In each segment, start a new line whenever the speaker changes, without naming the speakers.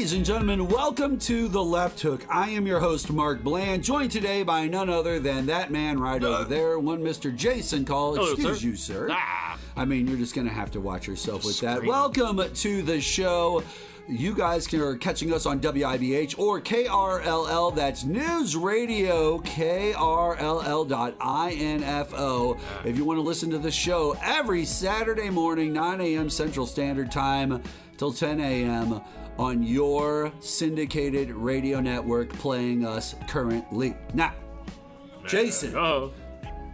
Ladies and gentlemen, welcome to The Left Hook. I am your host, Mark Bland, joined today by none other than that man right over there, one Mr. Jason Call.
Hello,
Excuse
sir.
you, sir.
Ah.
I mean, you're just going to have to watch yourself with that.
Screaming.
Welcome to the show. You guys are catching us on WIBH or KRLL. That's News Radio, KRLL.info. If you want to listen to the show every Saturday morning, 9 a.m. Central Standard Time till 10 a.m. on your syndicated radio network playing us currently. Now, Jason,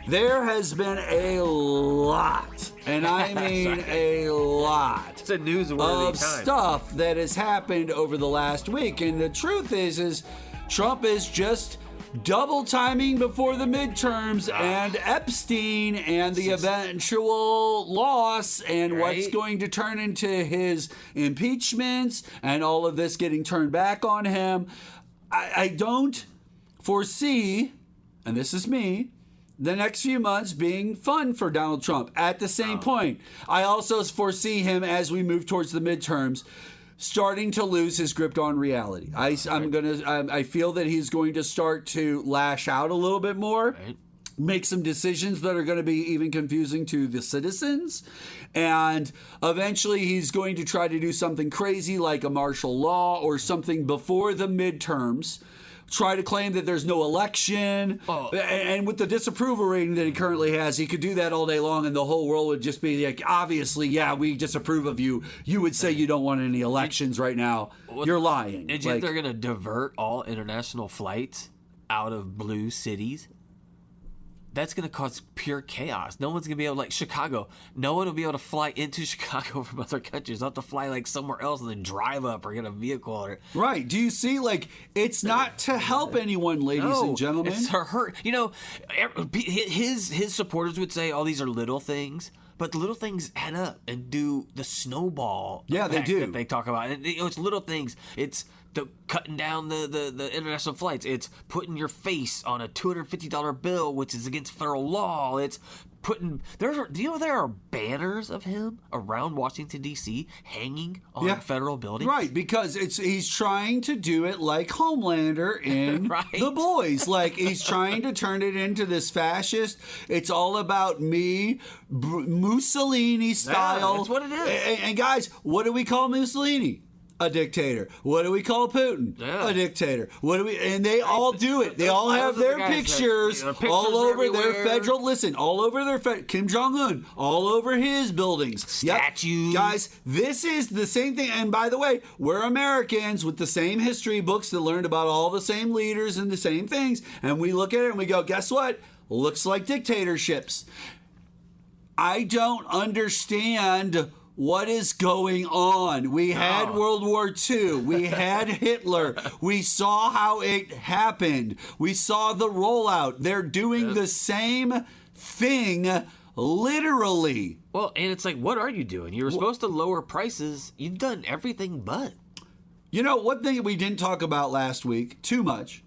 there has been a lot, and I mean a lot,
it's a newsworthy
of stuff that has happened over the last week. And the truth is Trump is just double timing before the midterms and Epstein and the eventual loss and what's going to turn into his impeachments and all of this getting turned back on him. I don't foresee, and this is me, the next few months being fun for Donald Trump. At the same point, I also foresee him as we move towards the midterms starting to lose his grip on reality. I feel that he's going to start to lash out a little bit more. Make some decisions that are going to be even confusing to the citizens. And eventually he's going to try to do something crazy like a martial law or something before the midterms. Try to claim that there's no election. And with the disapproval rating that he currently has, he could do that all day long and the whole world would just be like, obviously, yeah, we disapprove of you. You would say you don't want any elections right now. You're lying.
And you think they're going to divert all international flights out of blue cities? That's going to cause pure chaos. No one's going to be able, like Chicago, no one will be able to fly into Chicago from other countries. They'll have to fly like somewhere else and then drive up or get a vehicle. Or
right. Do you see, like, it's not to help anyone, ladies and gentlemen.
It's to hurt. You know, his supporters would say, oh, these are little things. But the little things add up and do the snowball.
Yeah, they do.
That they talk about. And, you know, it's little things. It's cutting down the international flights. It's putting your face on a $250 bill, which is against federal law. It's putting do you know there are banners of him around Washington D.C. hanging on federal buildings?
Right, because he's trying to do it like Homelander in The Boys. Like he's trying to turn it into this fascist. It's all about me, Mussolini style.
Yeah, that's what it is.
And guys, what do we call Mussolini? A dictator. What do we call Putin?
Yeah.
A dictator. What do we? And they all do it. They all have their pictures all over their federal. Listen, all over their Kim Jong-un, all over his buildings,
statues.
Yep. Guys, this is the same thing. And by the way, we're Americans with the same history books that learned about all the same leaders and the same things. And we look at it and we go, guess what? Looks like dictatorships. I don't understand what is going on. We had World War II. We had Hitler. We saw how it happened. We saw the rollout. They're doing the same thing, literally.
Well, and it's like, what are you doing? You were supposed to lower prices. You've done everything but.
You know, one thing we didn't talk about last week, too much,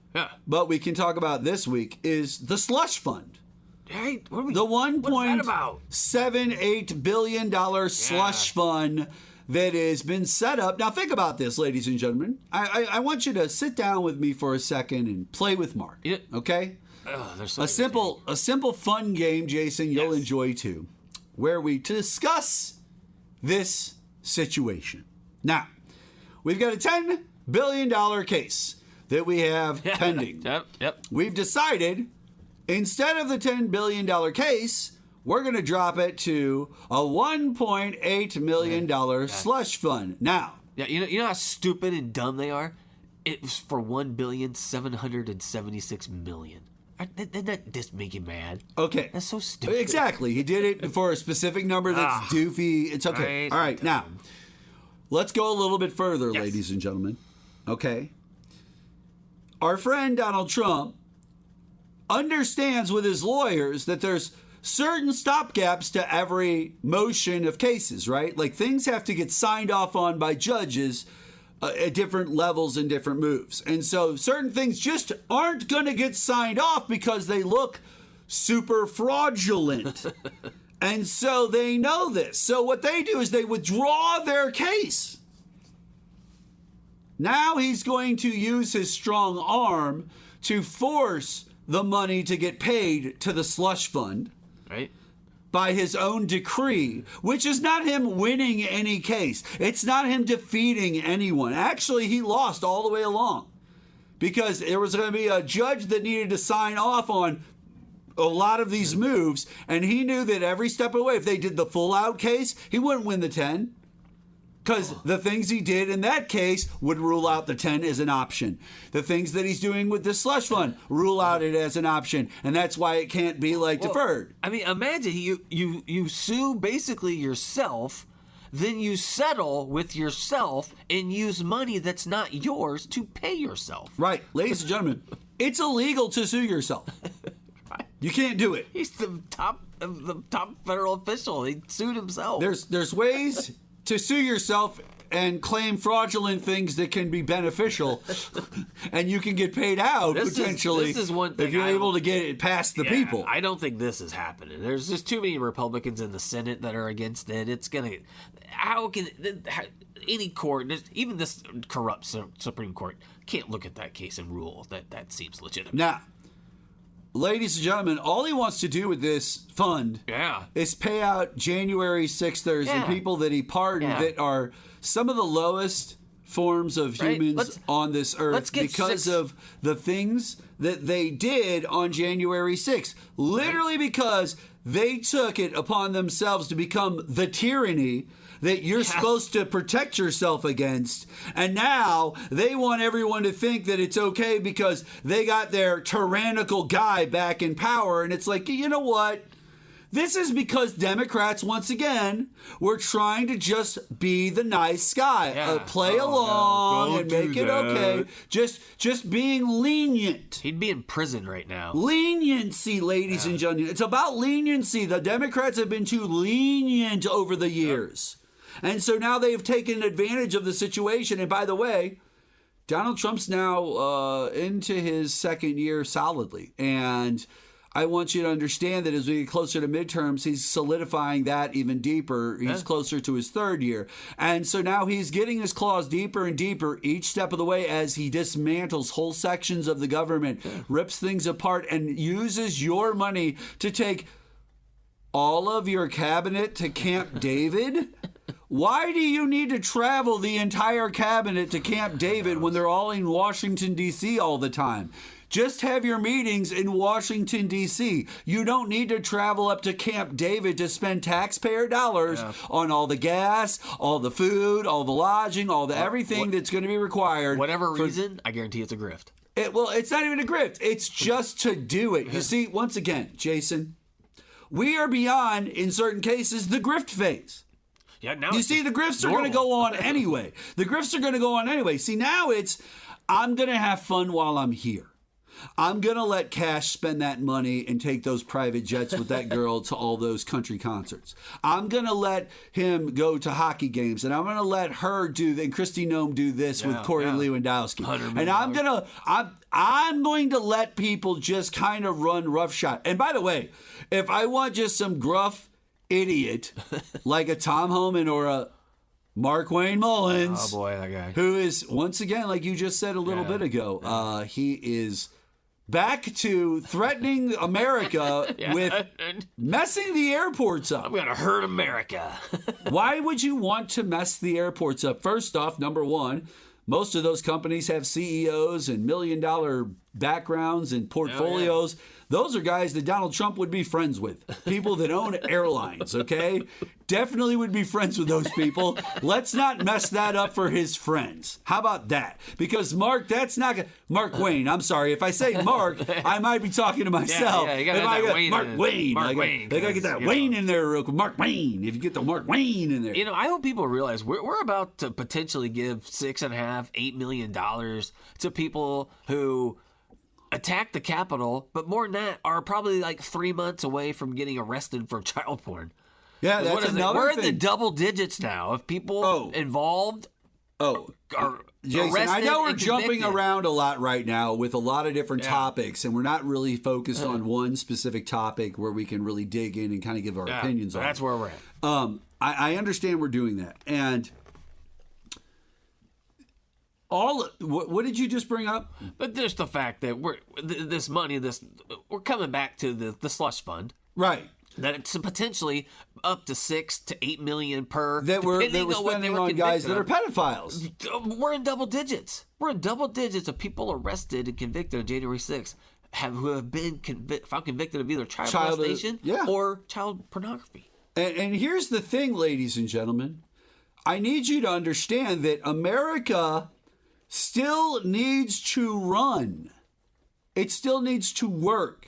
but we can talk about this week, is the slush fund.
Hey,
the $1.78 billion slush fund that has been set up. Now, think about this, ladies and gentlemen. I want you to sit down with me for a second and play with Mark. Okay?
So
a simple fun game, Jason, you'll enjoy too, where we discuss this situation. Now, we've got a $10 billion case that we have pending.
Yep.
We've decided, instead of the $10 billion case, we're going to drop it to a $1.8 million slush fund. Now,
you know how stupid and dumb they are? It was for $1,776,000,000. Didn't that just make you mad?
Okay.
That's so stupid.
Exactly. He did it for a specific number that's doofy. It's okay. All right. Now, let's go a little bit further, ladies and gentlemen. Okay. Our friend Donald Trump understands with his lawyers that there's certain stopgaps to every motion of cases, right? Like things have to get signed off on by judges at different levels and different moves. And so certain things just aren't going to get signed off because they look super fraudulent. And so they know this. So what they do is they withdraw their case. Now he's going to use his strong arm to force the money to get paid to the slush fund.
Right.
By his own decree, which is not him winning any case. It's not him defeating anyone. Actually, he lost all the way along because there was going to be a judge that needed to sign off on a lot of these moves, and he knew that every step of the way, if they did the full-out case, he wouldn't win the 10. Because the things he did in that case would rule out the 10 as an option. The things that he's doing with the slush fund rule out it as an option. And that's why it can't be deferred.
I mean, imagine you sue basically yourself, then you settle with yourself and use money that's not yours to pay yourself.
Right. Ladies and gentlemen, it's illegal to sue yourself.
Right.
You can't do it.
He's the top federal official. He sued himself.
There's ways to sue yourself and claim fraudulent things that can be beneficial, and you can get paid out potentially
this is one thing
if you're able to get it past the people.
I don't think this is happening. There's just too many Republicans in the Senate that are against it. It's gonna. How can any court, even this corrupt Supreme Court, can't look at that case and rule that seems legitimate?
Now, ladies and gentlemen, all he wants to do with this fund is pay out January 6thers and people that he pardoned that are some of the lowest forms of humans on this earth because of the things that they did on January 6th. Literally because they took it upon themselves to become the tyranny that you're supposed to protect yourself against. And now they want everyone to think that it's okay because they got their tyrannical guy back in power. And it's like, you know what? This is because Democrats, once again, were trying to just be the nice guy, play along and make it okay. Just being lenient.
He'd be in prison right now.
Leniency, ladies and gentlemen. It's about leniency. The Democrats have been too lenient over the years. And so now they've taken advantage of the situation. And by the way, Donald Trump's now into his second year solidly. And I want you to understand that as we get closer to midterms, he's solidifying that even deeper. He's closer to his third year. And so now he's getting his claws deeper and deeper each step of the way as he dismantles whole sections of the government, rips things apart, and uses your money to take all of your cabinet to Camp David. Why do you need to travel the entire cabinet to Camp David when they're all in Washington, D.C. all the time? Just have your meetings in Washington, D.C. You don't need to travel up to Camp David to spend taxpayer dollars on all the gas, all the food, all the lodging, all the everything that's going to be required.
Whatever reason, I guarantee it's a grift.
It's not even a grift. It's just to do it. You see, once again, Jason, we are beyond, in certain cases, the grift phase.
Yeah, now
you see, the grifts are going to go on anyway. The grifts are going to go on anyway. See, now it's, I'm going to have fun while I'm here. I'm going to let Cash spend that money and take those private jets with that girl to all those country concerts. I'm going to let him go to hockey games, and I'm going to let her and Kristi Noem do this with Corey Lewandowski. And I'm going to let people just kind of run roughshod. And by the way, if I want just some gruff idiot like a Tom Homan or a Mark Wayne Mullins,
oh boy, that guy,
who is, once again, like you just said a little bit ago, he is back to threatening America with messing the airports up.
I'm going to hurt America.
Why would you want to mess the airports up? First off, number one, most of those companies have CEOs and million-dollar backgrounds and portfolios. Those are guys that Donald Trump would be friends with. People that own airlines, okay? Definitely would be friends with those people. Let's not mess that up for his friends. How about that? Because Mark, that's not going to... Mark Wayne, I'm sorry. If I say Mark, I might be talking to myself.
Yeah, you got to have that Wayne.
Mark Wayne.
Mark Wayne.
They got to get that Wayne in there real quick. Mark Wayne. If you get the Mark Wayne in there.
You know, I hope people realize we're about to potentially give $6.5–8 million to people who attack the Capitol, but more than that, are probably like 3 months away from getting arrested for child porn.
Yeah, that's another
We're
thing.
in the double digits now of people involved.
Jason, I know we're jumping around a lot right now with a lot of different topics, and we're not really focused on one specific topic where we can really dig in and kind of give our opinions on it.
That's where we're at.
I understand we're doing that. And What did you just bring up?
But there's the fact that we're coming back to the slush fund.
Right.
That it's potentially up to 6 to 8 million per.
That we're spending on guys that are pedophiles.
We're in double digits. We're in double digits of people arrested and convicted on January 6th who have been found convicted of either child molestation or child pornography.
And here's the thing, ladies and gentlemen. I need you to understand that America still needs to run. It still needs to work.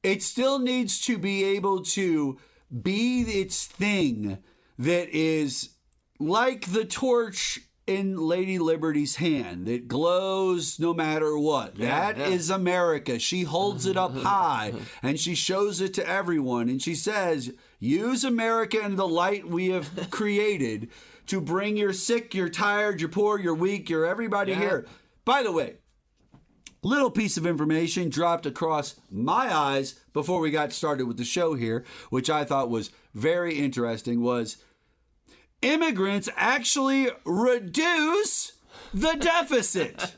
It still needs to be able to be its thing that is like the torch in Lady Liberty's hand that glows no matter what. That is America. She holds it up high and she shows it to everyone. And she says, use America and the light we have created to bring your sick, you're tired, you're poor, you're weak, you're everybody here. By the way, little piece of information dropped across my eyes before we got started with the show here, which I thought was very interesting, was immigrants actually reduce the deficit.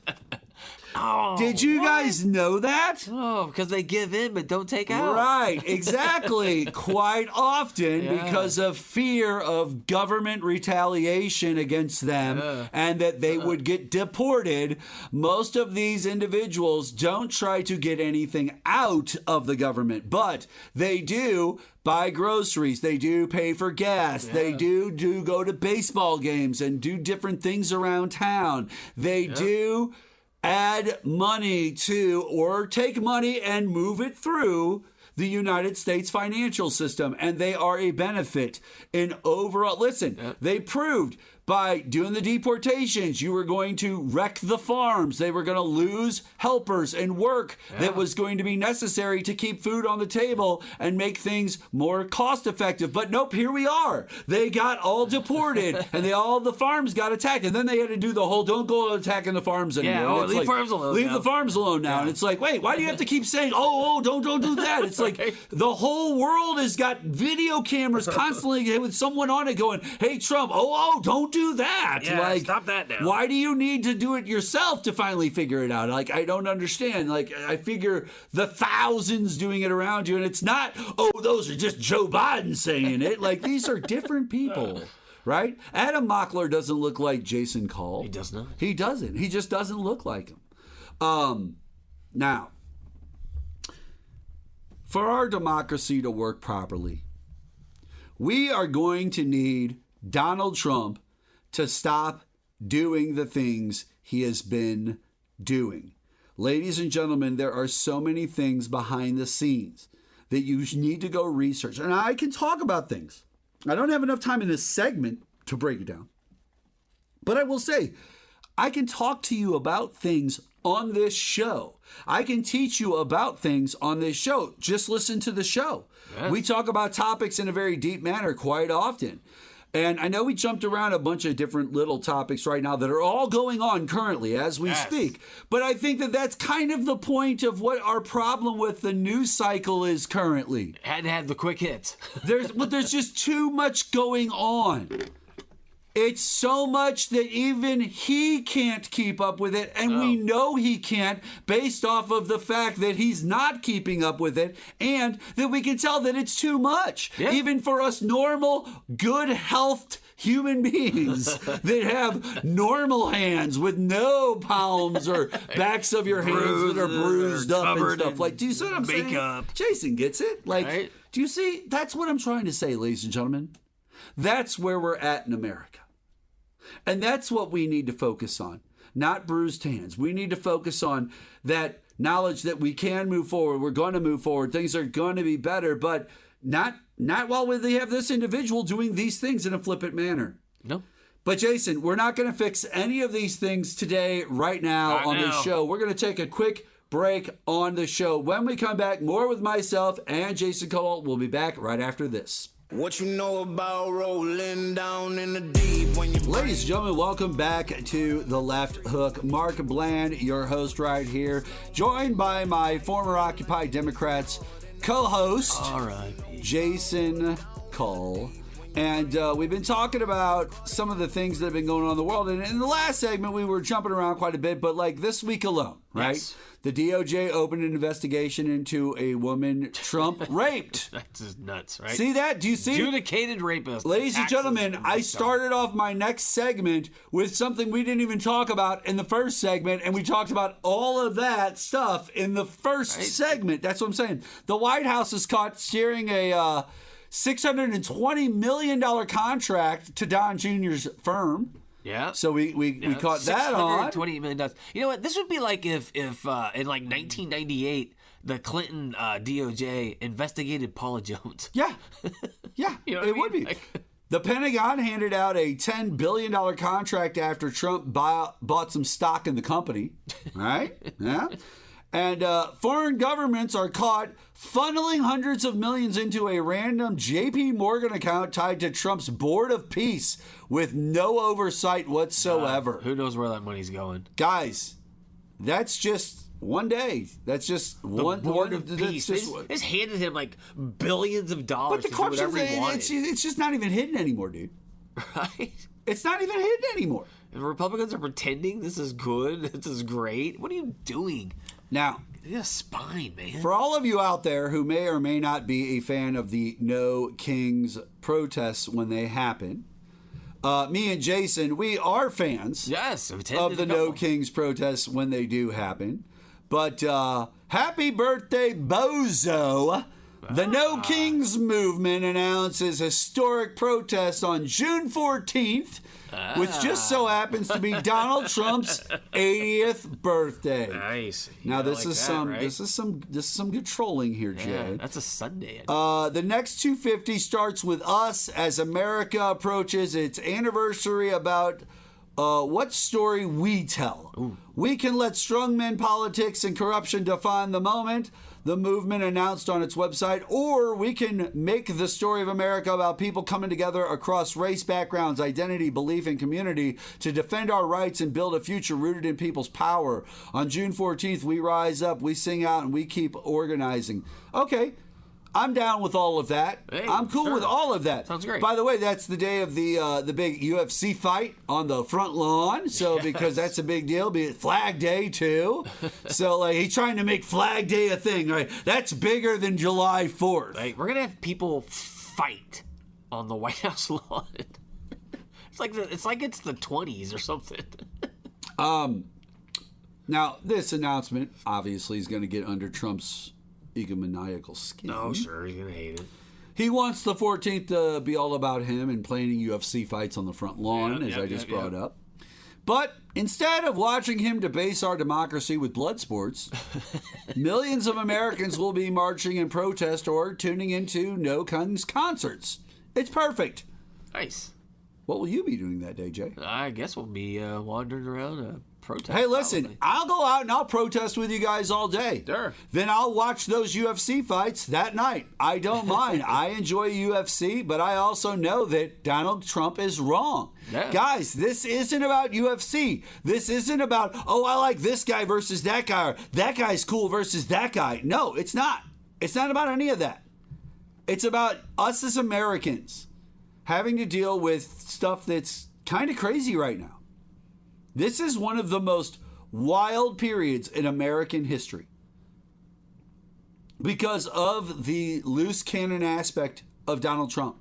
Did you guys know that?
Oh, because they give in but don't take out.
Right, exactly. Quite often because of fear of government retaliation against them and that they would get deported. Most of these individuals don't try to get anything out of the government, but they do buy groceries. They do pay for gas. They do go to baseball games and do different things around town. They do add money to or take money and move it through the United States financial system, and they are a benefit in overall. Listen, they proved by doing the deportations, you were going to wreck the farms. They were going to lose helpers and work that was going to be necessary to keep food on the table and make things more cost effective. But nope, here we are. They got all deported and all the farms got attacked. And then they had to do the whole don't go attacking the farms anymore.
Leave farms alone.
Leave the farms alone now. And it's like, wait, why do you have to keep saying, don't do that? It's like the whole world has got video cameras constantly with someone on it going, hey, Trump, don't do that.
Yeah, stop that now.
Why do you need to do it yourself to finally figure it out? Like, I don't understand. Like, I figure the thousands doing it around you, and it's not, those are just Joe Biden saying it. Like, these are different people, right? Adam Mockler doesn't look like Jason Kull.
He does not.
He doesn't. He just doesn't look like him. Now, for our democracy to work properly, we are going to need Donald Trump to stop doing the things he has been doing. Ladies and gentlemen, there are so many things behind the scenes that you need to go research. And I can talk about things. I don't have enough time in this segment to break it down. But I will say, I can talk to you about things on this show. I can teach you about things on this show. Just listen to the show. Yes. We talk about topics in a very deep manner quite often. And I know we jumped around a bunch of different little topics right now that are all going on currently as we speak. But I think that that's kind of the point of what our problem with the news cycle is currently.
Had to have the quick hits.
There's just too much going on. It's so much that even he can't keep up with it, and we know he can't based off of the fact that he's not keeping up with it, and that we can tell that it's too much. Yeah. Even for us normal, good health human beings that have normal hands with no palms or backs of your hands that are bruised up and stuff. Like, do you see what I'm saying? Jason gets it. Like, do you see? That's what I'm trying to say, ladies and gentlemen. That's where we're at in America. And that's what we need to focus on, not bruised hands. We need to focus on that knowledge that we can move forward. We're going to move forward. Things are going to be better, but not while they have this individual doing these things in a flippant manner.
No.
But Jason, we're not going to fix any of these things today, right now on this show. We're going to take a quick break on the show. When we come back, more with myself and Jason Kull. We'll be back right after this.
What you know about rolling down in the deep when you...
Ladies and gentlemen, welcome back to The Left Hook. Mark Bland, your host right here, joined by my former Occupy Democrats co-host,
all right,
Jason Kull. And we've been talking about some of the things that have been going on in the world. And in the last segment, we were jumping around quite a bit, but like this week alone, right?
Yes.
The DOJ opened an investigation into a woman Trump raped.
That's just nuts, right?
See that? Do you see?
Adjudicated rapist.
Ladies and gentlemen, I started off my next segment with something we didn't even talk about in the first segment, and we talked about all of that stuff in the first segment. That's what I'm saying. The White House is caught steering a $620 million contract to Don Jr.'s firm.
Yeah.
So we caught that on.
$628 million. You know what? This would be like if in like 1998, the Clinton DOJ investigated Paula Jones.
Yeah. Yeah,
You know what I
it
mean?
would be.
Like-
The Pentagon handed out a $10 billion contract after Trump bought some stock in the company. Right? Yeah. And foreign governments are caught funneling hundreds of millions into a random JP Morgan account tied to Trump's Board of Peace with no oversight whatsoever.
Who knows where that money's going?
Guys, that's just one day. That's just one
Board of Peace. They
Just,
just handed him like billions of dollars
but the
to do
corruption,
whatever he wanted.
it's just not even hidden anymore, dude.
Right?
It's not even hidden anymore.
And Republicans are pretending this is good, this is great. What are you doing?
Now,
You got a spine, man.
for all of you out there who may or may not be a fan of the No Kings protests when they happen, me and Jason, we are fans
Yes,
of the No Kings protests when they do happen. But happy birthday, Bozo! The No Kings movement announces historic protest on June 14th, which just so happens to be Donald Trump's 80th birthday.
Nice. You
Now
gotta
this
like
is
that,
some
right?
this is some good trolling here,
Yeah,
Jay.
that's a Sunday.
The next 250 starts with us as America approaches its anniversary about what story we tell.
Ooh.
We can let strongman politics and corruption define the moment, the movement announced on its website, or we can make the story of America about people coming together across race, backgrounds, identity, belief, and community to defend our rights and build a future rooted in people's power. On June 14th, we rise up, we sing out, and we keep organizing. Okay. I'm down with all of that.
Hey,
I'm cool
sure.
with all of that.
Sounds great.
By the way, that's the day of the big UFC fight on the front lawn. So because that's a big deal, be it Flag Day too. So like he's trying to make Flag Day a thing, right? That's bigger than July 4th.
Like, we're gonna have people fight on the White House lawn. It's like it's the 20s or something.
Now this announcement obviously is going to get under Trump's egomaniacal skin.
Oh, sure, he's gonna hate it.
He wants the 14th to be all about him and planning UFC fights on the front lawn, as I just brought up. But instead of watching him debase our democracy with blood sports, millions of Americans will be marching in protest or tuning into No Kings concerts. It's perfect.
Nice.
What will you be doing that day, Jay?
I guess we'll be wandering around protest.
Hey, listen,
probably.
I'll go out and I'll protest with you guys all day.
Sure.
Then I'll watch those UFC fights that night. I don't mind. I enjoy UFC, but I also know that Donald Trump is wrong.
Yeah.
Guys, this isn't about UFC. This isn't about, oh, I like this guy versus that guy, or that guy's cool versus that guy. No, it's not. It's not about any of that. It's about us as Americans having to deal with stuff that's kind of crazy right now. This is one of the most wild periods in American history because of the loose cannon aspect of Donald Trump.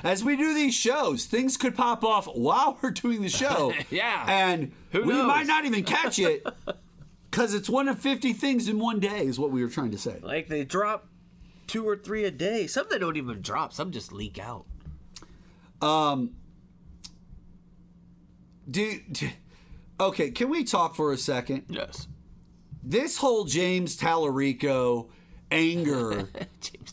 As we do these shows, things could pop off while we're doing the show.
Yeah.
And
Who
we
knows?
might not even catch it because it's one of 50 things in one day is what we were trying to say.
Like, they drop 2 or 3 a day. Some they don't even drop. Some just leak out.
Okay, can we talk for a second?
Yes.
This whole James Talarico anger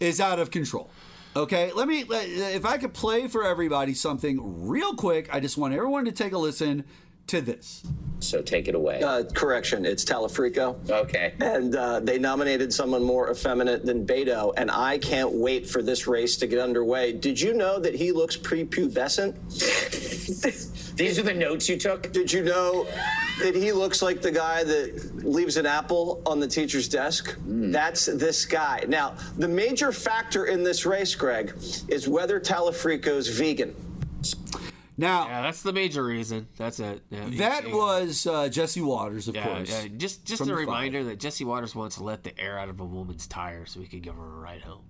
is out of control. Okay, if I could play for everybody something real quick, I just want everyone to take a listen to this.
So take it away.
Correction, it's Talarico.
Okay.
And they nominated someone more effeminate than Beto, and I can't wait for this race to get underway. Did you know that he looks prepubescent?
These are the notes you took?
Did you know that he looks like the guy that leaves an apple on the teacher's desk? That's this guy. Now, the major factor in this race, Greg, is whether Talarico's vegan.
Now,
Yeah, that's the major reason. That's it. Yeah,
that was Jesse Waters, of course.
Yeah, just
from
a
the
reminder
Five.
that Jesse Waters wants to let the air out of a woman's tire so he could give her a ride home.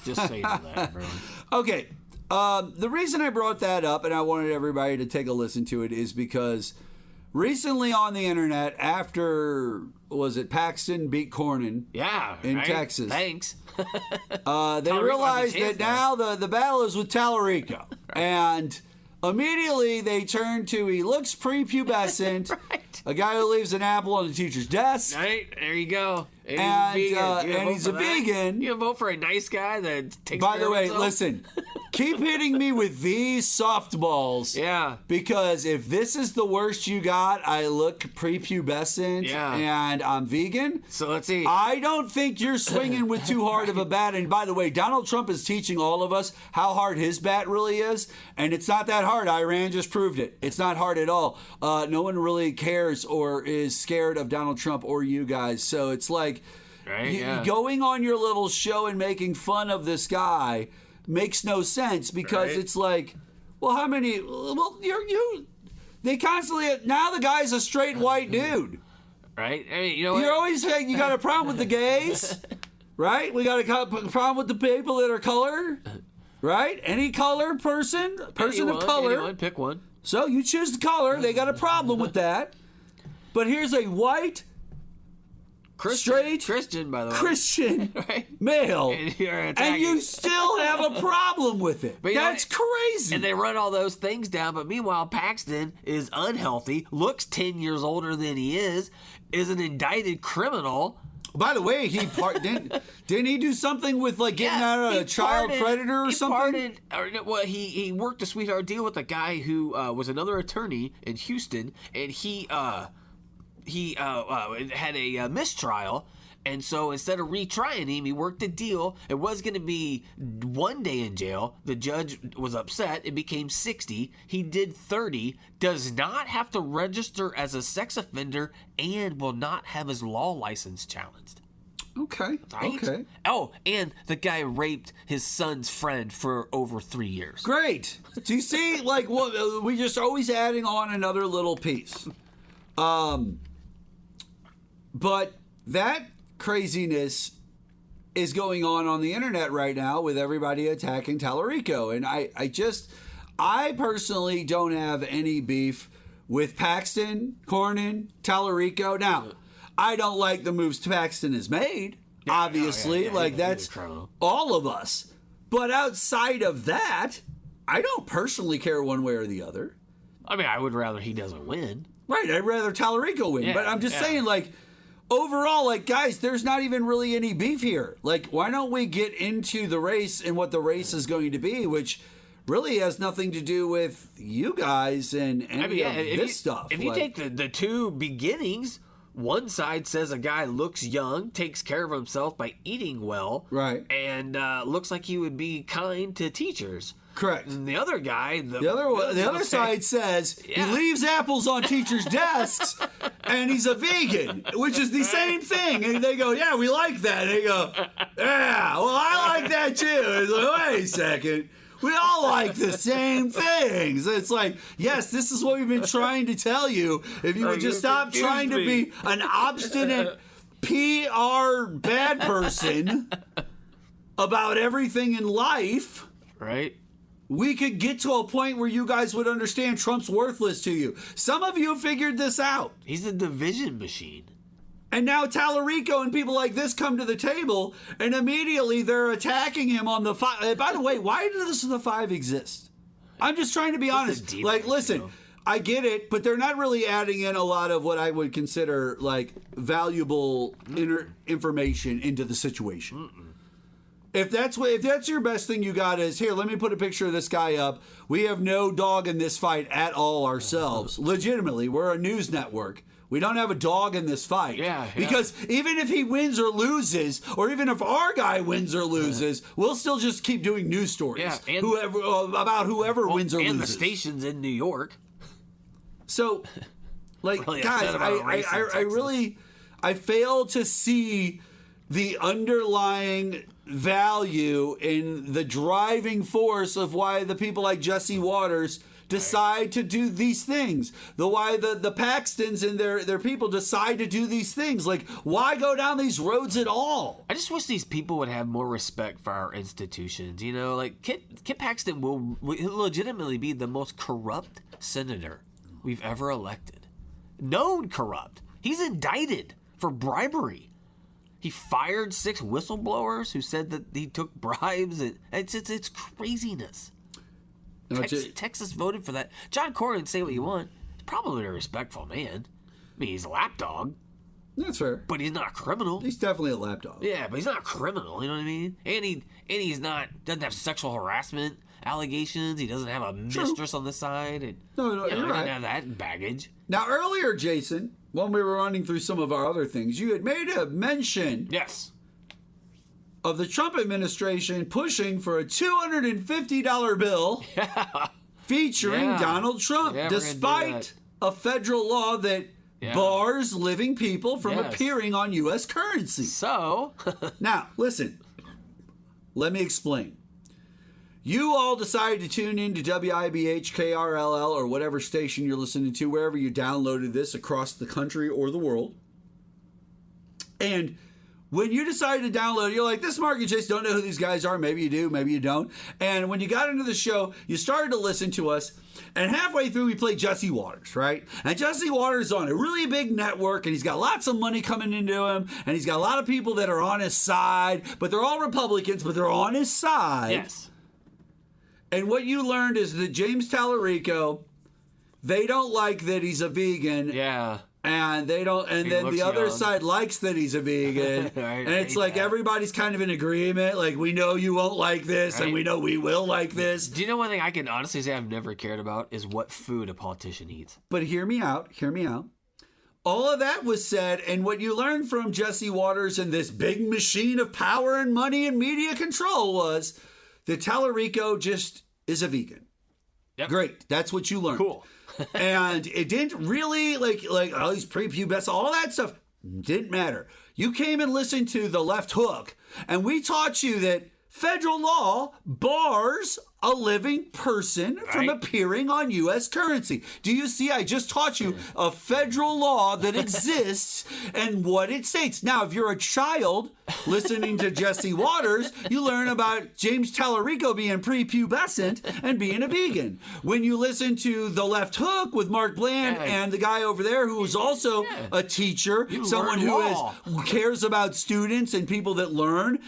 Just so you know that, everyone.
Okay. The reason I brought that up and I wanted everybody to take a listen to it is because recently on the internet, after, was it Paxton beat Cornyn
Yeah,
in
right?
Texas,
Thanks.
they
Talarico
realized
has a chance
that now the battle is with Talarico. And immediately they turn to, he looks prepubescent,
Right.
a guy who leaves an apple on the teacher's desk.
Right, there you go. And
And,
he's a vegan. You gonna
and
vote
he's
for
a
that?
vegan.
You gonna vote for a nice guy that takes
By
care
the
of
way,
himself?
listen, keep hitting me with these softballs.
Yeah.
Because if this is the worst you got, I look prepubescent
Yeah.
and I'm vegan.
So let's see.
I don't think you're swinging with too hard of a bat. And by the way, Donald Trump is teaching all of us how hard his bat really is. And it's not that hard. Iran just proved it. It's not hard at all. No one really cares or is scared of Donald Trump or you guys. So it's like
Right, yeah.
going on your little show and making fun of this guy makes no sense because
Right.
it's like, well, how many? Well, they constantly, now the guy's a straight white dude.
Right? I mean, you know what?
You're always saying you got a problem with the gays, right? We got a problem with the people that are color, right? Any color person of color.
Anyone, pick one.
So you choose the color. They got a problem with that. But here's a white, straight
Christian, by the way.
Christian
Right.
male,
And you're
and
attacking.
you still have a problem with it.
But you know
That's
what?
crazy.
And they run all those things down, but meanwhile, Paxton is unhealthy, looks 10 years older than he is an indicted criminal.
By the way, didn't he do something with like getting out of
he
a child
pardoned-
predator or
he
something?
He worked a sweetheart deal with a guy who was another attorney in Houston, and he had a mistrial. And so instead of retrying him, he worked a deal. It was going to be 1 day in jail. The judge was upset. It became 60. He did 30. Does not have to register as a sex offender and will not have his law license challenged.
Okay.
Right?
Okay.
Oh, and the guy raped his son's friend for over 3 years.
Great. Do you see? Like, what we just always adding on another little piece. But that craziness is going on the internet right now with everybody attacking Talarico. And I personally don't have any beef with Paxton, Cornyn, Talarico. Now, I don't like the moves Paxton has made, obviously. Like, that's all of us. But outside of that, I don't personally care one way or the other.
I mean, I would rather he doesn't win.
Right, I'd rather Talarico win.
Yeah,
but I'm just
yeah.
saying, like, overall, like, guys, there's not even really any beef here. Like, why don't we get into the race and what the race is going to be, which really has nothing to do with you guys and any of this stuff.
If you take the two beginnings, one side says a guy looks young, takes care of himself by eating well,
Right.
and looks like he would be kind to teachers.
Correct.
And the other guy,
The other side says
Yeah.
he leaves apples on teachers' desks and he's a vegan, which is the same thing. And they go, yeah, we like that. And they go, yeah, well, I like that too. It's like, wait a second. We all like the same things. It's like, yes, this is what we've been trying to tell you. If you would just stop trying to be an obstinate PR bad person about everything in life,
right?
we could get to a point where you guys would understand Trump's worthless to you. Some of you figured this out.
He's a division machine.
And now Talarico and people like this come to the table, and immediately they're attacking him on the five. By the way, why does the five exist? I'm just trying to be honest. Like, listen, I get it, but they're not really adding in a lot of what I would consider like valuable information into the situation. If that's your best thing you got is, here, let me put a picture of this guy up. We have no dog in this fight at all ourselves. Legitimately, we're a news network. We don't have a dog in this fight.
Yeah.
Because even if he wins or loses, or even if our guy wins or loses, we'll still just keep doing news stories.
Yeah, and,
about whoever wins or
and
loses.
And the stations in New York.
So, like,
really
guys, I fail to see the underlying value in the driving force of why the people like Jesse Waters decide to do these things. Why the Paxtons and their people decide to do these things. Like, why go down these roads at all?
I just wish these people would have more respect for our institutions. You know, like Kit Paxton will legitimately be the most corrupt senator we've ever elected. Known corrupt. He's indicted for bribery. He fired 6 whistleblowers who said that he took bribes. It's craziness. Texas voted for that. John Cornyn, say what you want. He's probably a respectful man. I mean, he's a lapdog.
That's fair.
But he's not a criminal.
He's definitely a lapdog.
Yeah, but he's not a criminal. You know what I mean? And he's doesn't have sexual harassment allegations. He doesn't have a mistress on the side. And,
no,
he
you're right.
doesn't have that baggage.
Now, earlier, Jason, when we were running through some of our other things, you had made a mention.
Yes.
Of the Trump administration pushing for a $250 bill featuring Donald Trump, despite a federal law that bars living people from appearing on U.S. currency.
So,
now, listen, let me explain. You all decided to tune in to WIBH, KRLL, or whatever station you're listening to, wherever you downloaded this across the country or the world. And when you decided to download it, you're like, this Mark and Chase don't know who these guys are. Maybe you do, maybe you don't. And when you got into the show, you started to listen to us. And halfway through, we played Jesse Waters, right? And Jesse Waters is on a really big network, and he's got lots of money coming into him, and he's got a lot of people that are on his side, but they're all Republicans, but they're on his side.
Yes.
And what you learned is that James Talarico, they don't like that he's a vegan.
Yeah.
And they don't, and then the other side likes that he's a vegan, and it's like everybody's kind of in agreement. Like, we know you won't like this, and we know we will like this.
Do you know one thing I can honestly say I've never cared about is what food a politician eats?
But hear me out. All of that was said, and what you learned from Jesse Waters and this big machine of power and money and media control was that Talarico just is a vegan.
Yep.
Great, that's what you learned.
Cool.
And it didn't really, like all these prepubescent, all that stuff didn't matter. You came and listened to The Left Hook, and we taught you that federal law bars a living person from appearing on U.S. currency. Do you see? I just taught you a federal law that exists and what it states. Now, if you're a child listening to Jesse Waters, you learn about James Talarico being prepubescent and being a vegan. When you listen to The Left Hook with Mark Bland and the guy over there who is also a teacher, someone who cares about students and people that learn,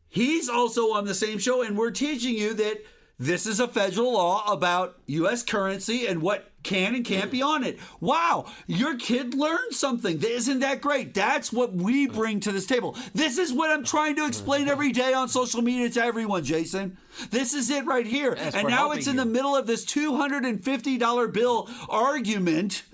he's also on the same show, and we're teaching you that this is a federal law about U.S. currency and what can and can't be on it. Wow, your kid learned something. Isn't that great? That's what we bring to this table. This is what I'm trying to explain every day on social media to everyone, Jason. This is it right here. And now it's in the middle of this $250 bill argument.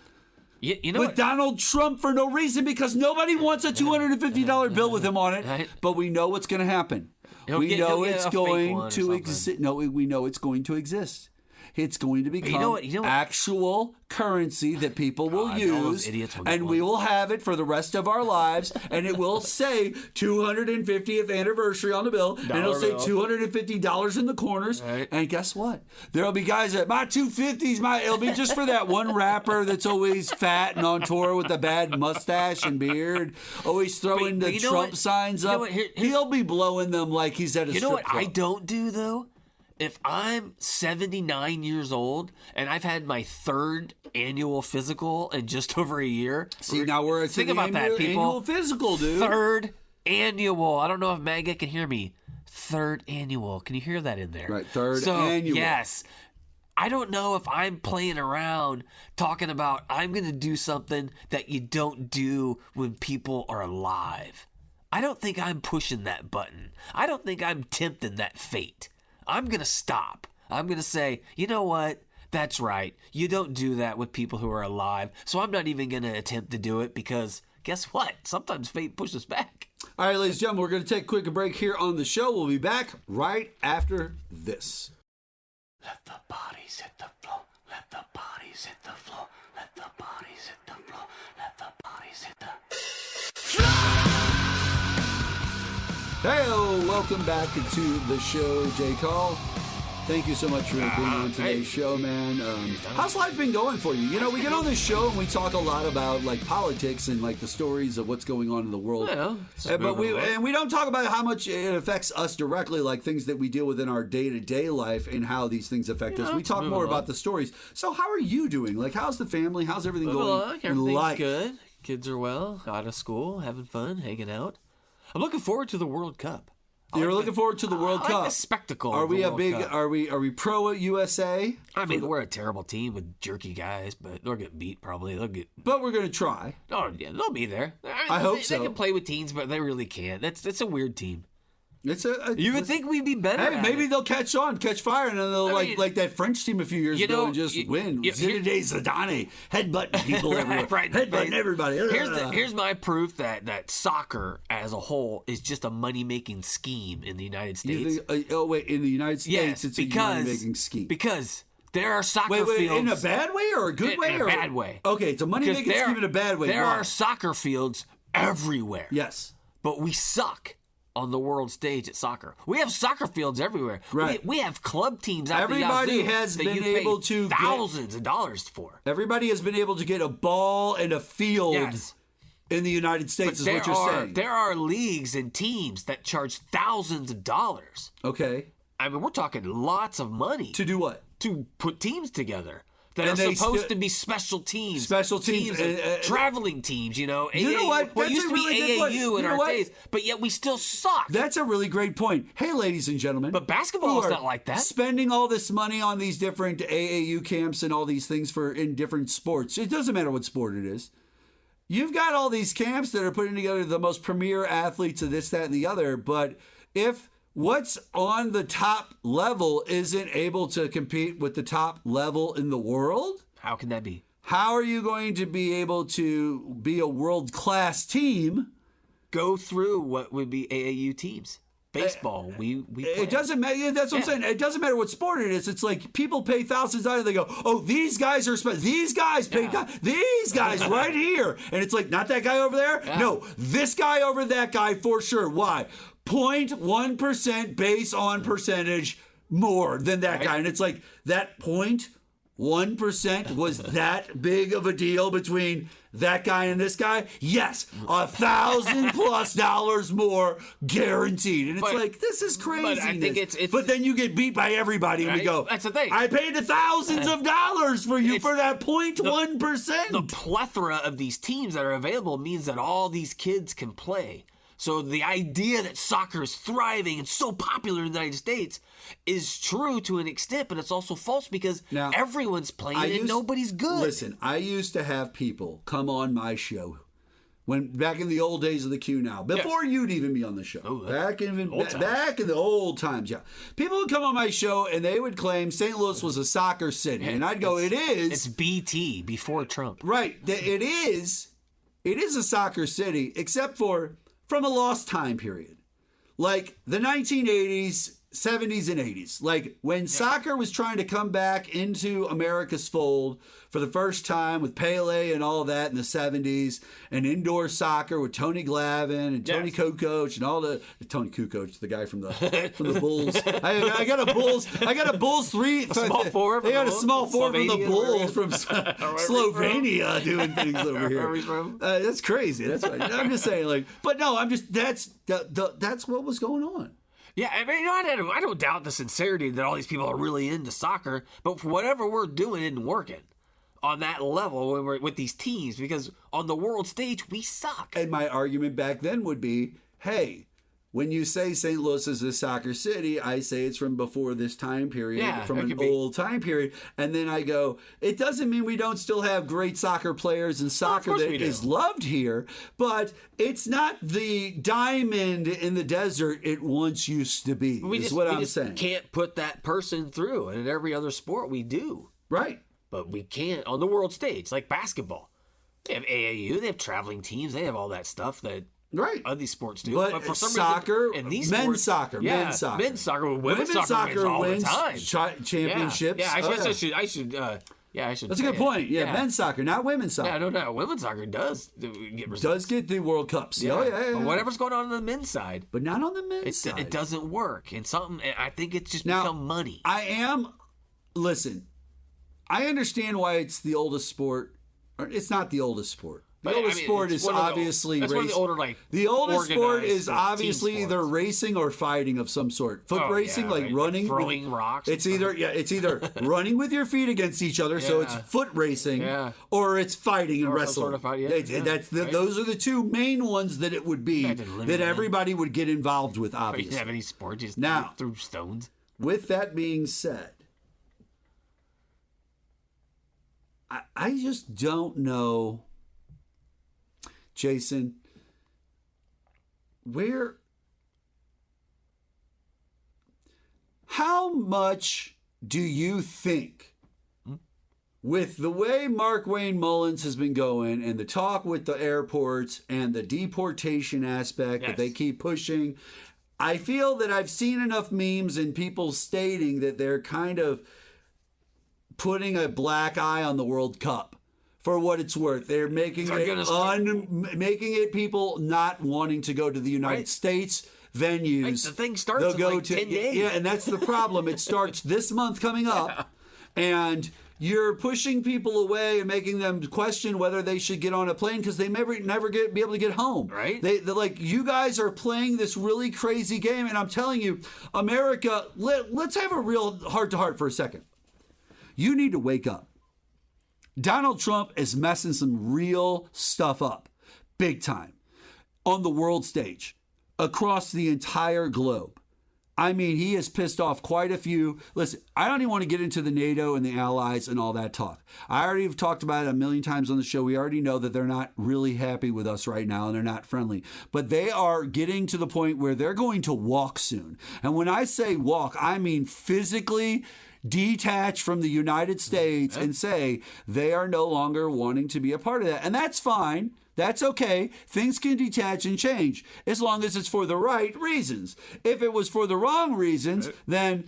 You know
with Donald Trump for no reason, because nobody wants a $250 bill with him on it. But we know what's going to happen. We know it's going to exist. No, we know it's going to exist. It's going to become actual currency that people will use, and we will have it for the rest of our lives, and it will say 250th anniversary on the bill, and it'll say $250 in the corners, and guess what? There'll be guys that, my 250s, it'll be just for that one rapper that's always fat and on tour with a bad mustache and beard, always throwing the Trump signs up. He'll be blowing them like he's at a strip club.
You know what I don't do, though? If I'm 79 years old and I've had my 3rd annual physical in just over a year.
See, now we're
think about that, people.
Annual physical, dude.
3rd annual. I don't know if Maggot can hear me. 3rd annual. Can you hear that in there?
Right, 3rd annual.
Yes. I don't know if I'm playing around talking about I'm going to do something that you don't do when people are alive. I don't think I'm pushing that button. I don't think I'm tempting that fate. I'm going to stop. I'm going to say, you know what? That's right. You don't do that with people who are alive. So I'm not even going to attempt to do it because guess what? Sometimes fate pushes back.
All right, ladies and gentlemen, we're going to take a quick break here on the show. We'll be back right after this.
Let the bodies hit the floor. Let the bodies hit the floor. Let the bodies hit the floor. Let the bodies hit the floor.
Hey, welcome back to the show, J. Call. Thank you so much for being on today's show, man. How's life been going for you? You know, we get on this show and we talk a lot about like politics and like the stories of what's going on in the world.
Yeah,
but we don't talk about how much it affects us directly, like things that we deal with in our day-to-day life and how these things affect us. We talk more about the stories. So how are you doing? Like, how's the family? How's everything going?
Everything's good. Kids are well, out of school, having fun, hanging out. I'm looking forward to the World Cup.
You're looking forward to the World Cup.
I like the spectacle.
Are
of
we
the
a
World
big?
Cup.
Are we pro USA?
I mean, we're a terrible team with jerky guys, but they'll get beat probably.
But we're gonna try.
Oh yeah, they'll be there.
I hope so.
They can play with teams, but they really can't. That's a weird team.
You
would think we'd be better.
Hey, maybe they'll catch fire, and then they'll like that French team a few years ago and just win. Zinedine Zidane headbutting people everywhere, headbutting everybody.
Here's my proof that soccer as a whole is just a money making scheme in the United States.
In the United States, it's a money making scheme
because there are soccer fields
in a bad way or a good way?
In a bad way.
Okay, it's a money making scheme in a bad way.
There are soccer fields everywhere.
Yes,
but we suck on the world stage at soccer. We have soccer fields everywhere.
Right.
We have club teams out
Everybody
the
has
that
been
you pay
able to
thousands of dollars for.
Everybody has been able to get a ball and a field in the United States, is what you're saying.
There are leagues and teams that charge thousands of dollars.
Okay.
I mean, we're talking lots of money.
To do what?
To put teams together. That are supposed to be special teams. Traveling teams, you know.
You know what?
Well, it used to be AAU in our days, but yet we still suck.
That's a really great point. Hey, ladies and gentlemen.
But basketball is not like that.
Spending all this money on these different AAU camps and all these things in different sports. It doesn't matter what sport it is. You've got all these camps that are putting together the most premier athletes of this, that, and the other. But if what's on the top level isn't able to compete with the top level in the world,
how can that be?
How are you going to be able to be a world-class team?
Go through what would be AAU teams. Baseball, we play.
It doesn't matter. That's what I'm saying. It doesn't matter what sport it is. It's like people pay thousands of dollars. They go, oh, these guys are these guys pay these guys right here, and it's like not that guy over there. Yeah. No, this guy over that guy for sure. Why? 0.1% base on percentage more than that guy, and it's like that 0.1% was that big of a deal between that guy and this guy? Yes, $1,000+ more guaranteed. And it's like, this is crazy.
But I think it's
but then you get beat by everybody, and we go,
that's the thing.
I paid thousands of dollars for you for that 0.1%.
The plethora of these teams that are available means that all these kids can play. So the idea that soccer is thriving and so popular in the United States is true to an extent, but it's also false because everyone's playing and nobody's good.
Listen, I used to have people come on my show back in the old days of the Q now, before you'd even be on the show. Back in the old times, people would come on my show and they would claim St. Louis was a soccer city, and I'd go, it is.
It's BT before Trump,
right? It is. It is a soccer city, except for from a lost time period, like the 1980s, 70s, and 80s. Like when soccer was trying to come back into America's fold for the first time with Pele and all that in the 70s, and indoor soccer with Tony Glavine and Tony Kukoc and all Tony Kukoc, the guy from the Bulls. I got a Bulls
small forward.
They got a small forward from the Bulls from Slovenia doing things over here. That's crazy. That's right. I'm just saying, that's what was going on.
Yeah, I mean, I don't doubt the sincerity that all these people are really into soccer, but for whatever we're doing isn't working on that level when we're with these teams, because on the world stage, we suck.
And my argument back then would be, hey, when you say St. Louis is a soccer city, I say it's from before this time period, from an old time period. And then I go, it doesn't mean we don't still have great soccer players and soccer that is loved here, but it's not the diamond in the desert it once used to be, is what I'm saying.
We can't put that person through. And in every other sport, we do.
Right.
But we can't on the world stage, like basketball. They have AAU, they have traveling teams, they have all that stuff that
Right.
other sports do.
But
for some
soccer,
reason, in these
men's
sports,
soccer,
yeah,
men's soccer.
men's soccer, women's soccer wins all the time.
Championships.
Yeah,
Oh,
I should. I should.
That's a good point. Yeah, men's soccer, not women's soccer.
Yeah, no doubt. Women's soccer does get results.
Does get the World Cups.
Yeah.
Oh, yeah.
But whatever's going on the men's side,
but not on the men's side.
It doesn't work. And I think it's just
now,
become money.
Listen, I understand why it's the oldest sport. Or it's not the oldest sport. The oldest sport is obviously
racing. One of the older,
the oldest sport is obviously
either
either racing or fighting of some sort. Foot racing, like running,
throwing rocks.
It's either running with your feet against each other, so it's foot racing, or it's fighting and wrestling.
Sort of fight,
those are the two main ones that it would be that everybody would get involved with. Obviously,
you didn't have any sport, just
now
threw stones.
With that being said, I just don't know. Jason, how much do you think, with the way Mark Wayne Mullins has been going and the talk with the airports and the deportation aspect that they keep pushing, I feel that I've seen enough memes and people stating that they're kind of putting a black eye on the World Cup. For what it's worth, they're making it people not wanting to go to the United States venues.
The thing starts in like 10 days.
Yeah, and that's the problem. It starts this month coming up, and you're pushing people away and making them question whether they should get on a plane because they never be able to get home.
Right?
They're like, you guys are playing this really crazy game, and I'm telling you, America, let's have a real heart-to-heart for a second. You need to wake up. Donald Trump is messing some real stuff up, big time, on the world stage, across the entire globe. I mean, he has pissed off quite a few. Listen, I don't even want to get into the NATO and the allies and all that talk. I already have talked about it a million times on the show. We already know that they're not really happy with us right now and they're not friendly. But they are getting to the point where they're going to walk soon. And when I say walk, I mean physically detach from the United States and say they are no longer wanting to be a part of that. And that's fine. That's okay. Things can detach and change as long as it's for the right reasons. If it was for the wrong reasons, then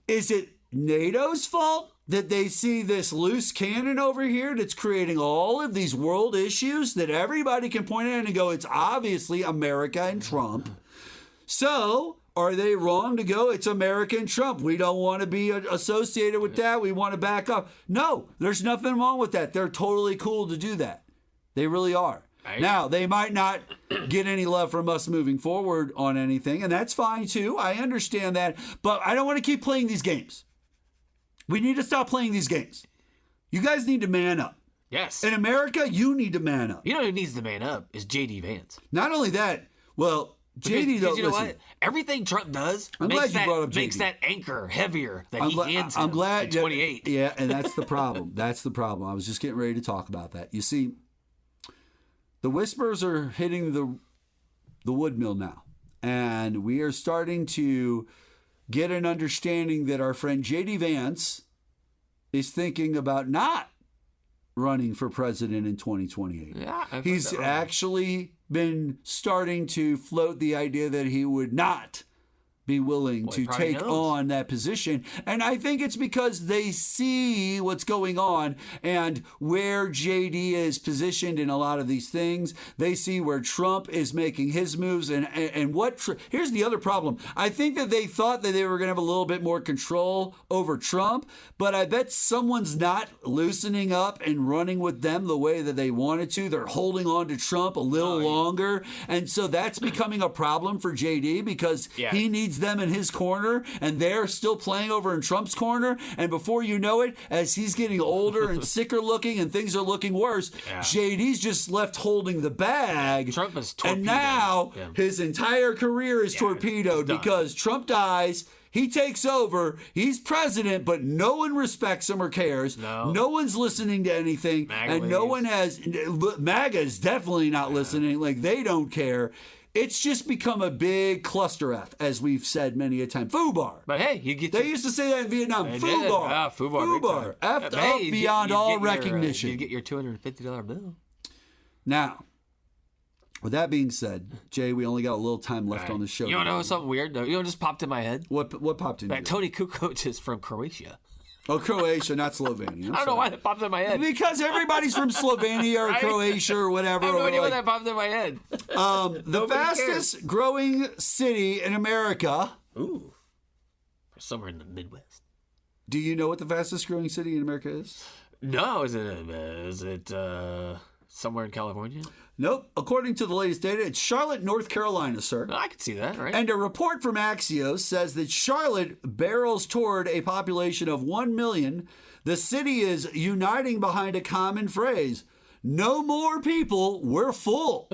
is it NATO's fault that they see this loose cannon over here that's creating all of these world issues that everybody can point at and go, it's obviously America and Trump? So are they wrong to go, it's America and Trump, we don't want to be associated with that, we want to back up? No, there's nothing wrong with that. They're totally cool to do that. They really are. Right. Now, they might not get any love from us moving forward on anything, and that's fine too. I understand that, but I don't want to keep playing these games. We need to stop playing these games. You guys need to man up.
Yes.
In America, you need to man up.
You know who needs to man up is J.D. Vance.
Not only that, well, JD,
because you know what? Everything Trump does makes that anchor heavier that he hands him.
I'm glad.
At 28.
Yeah, and that's the problem. That's the problem. I was just getting ready to talk about that. You see, the whispers are hitting the wood mill now, and we are starting to get an understanding that our friend JD Vance is thinking about not running for president in 2028.
Yeah,
he's actually been starting to float the idea that he would not be willing to take on that position. And I think it's because they see what's going on and where JD is positioned in a lot of these things. They see where Trump is making his moves and what here's the other problem. I think that they thought that they were going to have a little bit more control over Trump, but I bet someone's not loosening up and running with them the way that they wanted to. They're holding on to Trump a little longer. And so that's becoming a problem for JD because he needs them in his corner and they're still playing over in Trump's corner, and before you know it, as he's getting older and sicker looking and things are looking worse, JD's just left holding the bag.
Trump is torpedoed.
And now his entire career is torpedoed because Trump dies. He takes over. He's president, but no one respects him or cares. No one's listening to anything. MAGA and no one has. MAGA is definitely not listening. Like, they don't care. It's just become a big cluster F, as we've said many a time. Foobar.
But hey, you get.
They used to say that in Vietnam. Foobar.
Foobar.
Effed up beyond all recognition.
You get your $250 bill.
Now, with that being said, Jay, we only got a little time left on the show.
You want to know something weird, though? You know what just popped in my head?
What popped in?
That Tony Kukoc is from Croatia.
Oh, Croatia, not Slovenia.
I don't know why that popped in my head.
Because everybody's from Slovenia or Croatia or whatever.
I have no idea why that popped in my head.
The fastest growing city in America.
Ooh. Somewhere in the Midwest.
Do you know what the fastest growing city in America is?
No, is it somewhere in California?
Nope. According to the latest data, it's Charlotte, North Carolina, sir.
I can see that, right?
And a report from Axios says that Charlotte barrels toward a population of 1 million. The city is uniting behind a common phrase. No more people, we're full.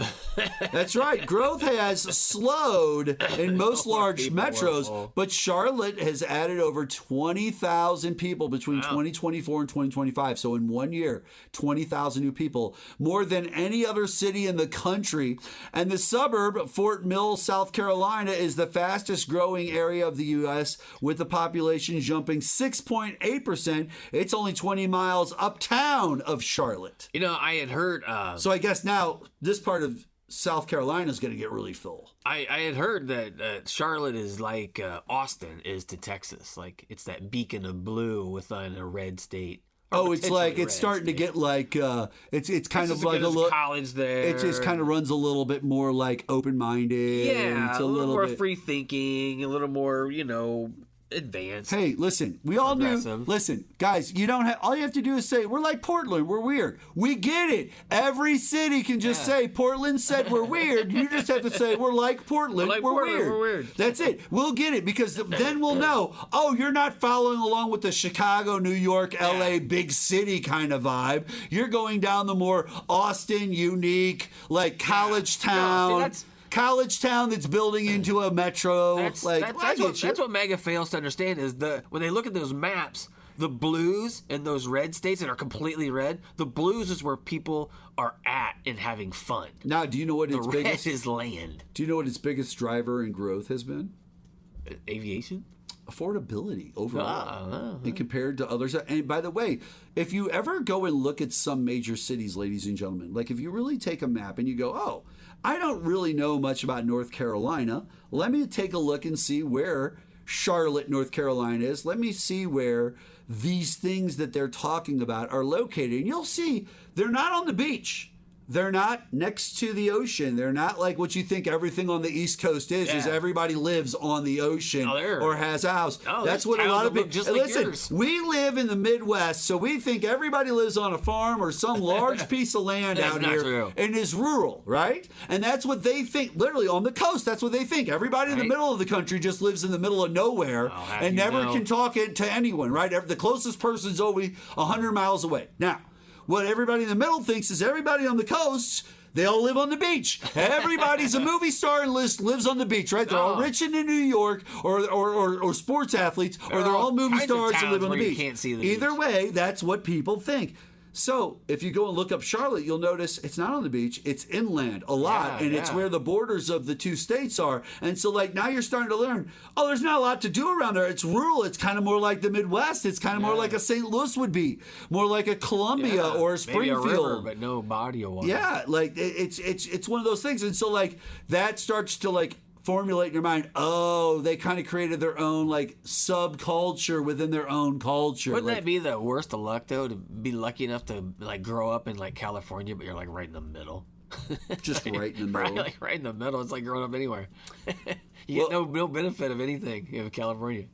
That's right. Growth has slowed in most large metros, but Charlotte has added over 20,000 people between 2024 and 2025. So in 1 year, 20,000 new people, more than any other city in the country. And the suburb, Fort Mill, South Carolina, is the fastest growing area of the U.S., with the population jumping 6.8%. It's only 20 miles uptown of Charlotte.
You know, I had heard.
So I guess now this part of South Carolina is going to get really full.
I had heard that Charlotte is like Austin is to Texas. Like it's that beacon of blue within a red state.
Oh, it's like it's starting to get like it's kind of like a little
college there.
It just kind of runs a little bit more like open-minded.
Yeah,
it's
a little more
bit
free thinking, a little more advanced.
Hey, listen, we all knew.
Aggressive.
Listen, guys, you don't have. All you have to do is say we're like Portland. We're weird. We get it. Every city can just say Portland said we're weird. You just have to say we're like Portland. We're weird. That's it. We'll get it because then we'll know. Oh, you're not following along with the Chicago, New York, L.A. big city kind of vibe. You're going down the more Austin, unique, like college town.
No, see,
college town that's building into a metro.
That's what MAGA fails to understand is when they look at those maps, the blues and those red states that are completely red, the blues is where people are at and having fun.
Now, do you know what its biggest
is land?
Do you know what its biggest driver in growth has been?
Aviation?
Affordability overall and compared to others. And by the way, if you ever go and look at some major cities, ladies and gentlemen, like if you really take a map and you go, oh, I don't really know much about North Carolina. Let me take a look and see where Charlotte, North Carolina is. Let me see where these things that they're talking about are located. And you'll see they're not on the beach. They're not next to the ocean. They're not like what you think everything on the East Coast is everybody lives on the ocean or has a house. That's what a lot of people... Listen, we live in the Midwest, so we think everybody lives on a farm or some large piece of land out here and is rural, right? And that's what they think. Literally, on the coast, that's what they think. Everybody in the middle of the country just lives in the middle of nowhere and never can talk it to anyone, right? The closest person's over 100 miles away. Now, what everybody in the middle thinks is everybody on the coast, they all live on the beach. Everybody's a movie star and lives on the beach, right? They're all rich in New York or sports athletes, or they're all movie stars and live on the beach.
You can't see the
Either
beach.
way, that's what people think. So if you go and look up Charlotte, you'll notice it's not on the beach. It's inland a lot, and it's where the borders of the two states are. And so like now you're starting to learn, oh, there's not a lot to do around there. It's rural. It's kind of more like the Midwest. It's kind of more like a St. Louis would be, more like a Columbia or a Springfield.
Maybe a river, but no body of water.
Yeah, like it's one of those things. And so like that starts to like formulate in your mind, oh, they kind of created their own like subculture within their own culture.
Wouldn't that be the worst of luck though, to be lucky enough to like grow up in like California, but you're like right in the middle?
Just right in the middle.
Right in the middle. It's like growing up anywhere. You get no benefit of anything in California.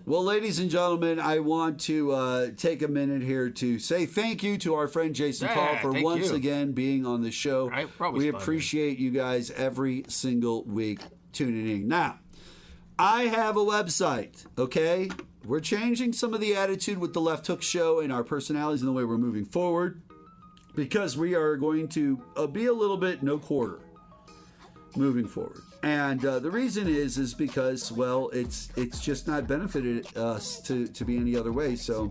Well, ladies and gentlemen, I want to take a minute here to say thank you to our friend Jason Kull for once again being on the show. We appreciate you guys every single week tuning in. Now, I have a website, okay? We're changing some of the attitude with the Left Hook Show and our personalities and the way we're moving forward because we are going to be a little bit no quarter moving forward. And the reason is because, well, it's just not benefited us to be any other way. So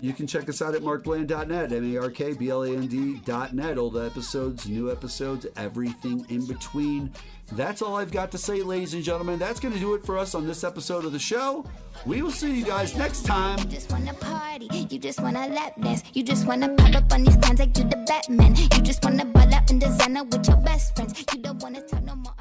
You can check us out at markbland.net, markbland.net. Old episodes, new episodes, everything in between. That's all I've got to say, ladies and gentlemen. That's going to do it for us on this episode of the show. We will see you guys next time.
You just wanna party, you just wanna lap dance, you just wanna pop up on these cons like you the Batman, you just wanna ball out in designer with your best friends, you don't wanna talk no more.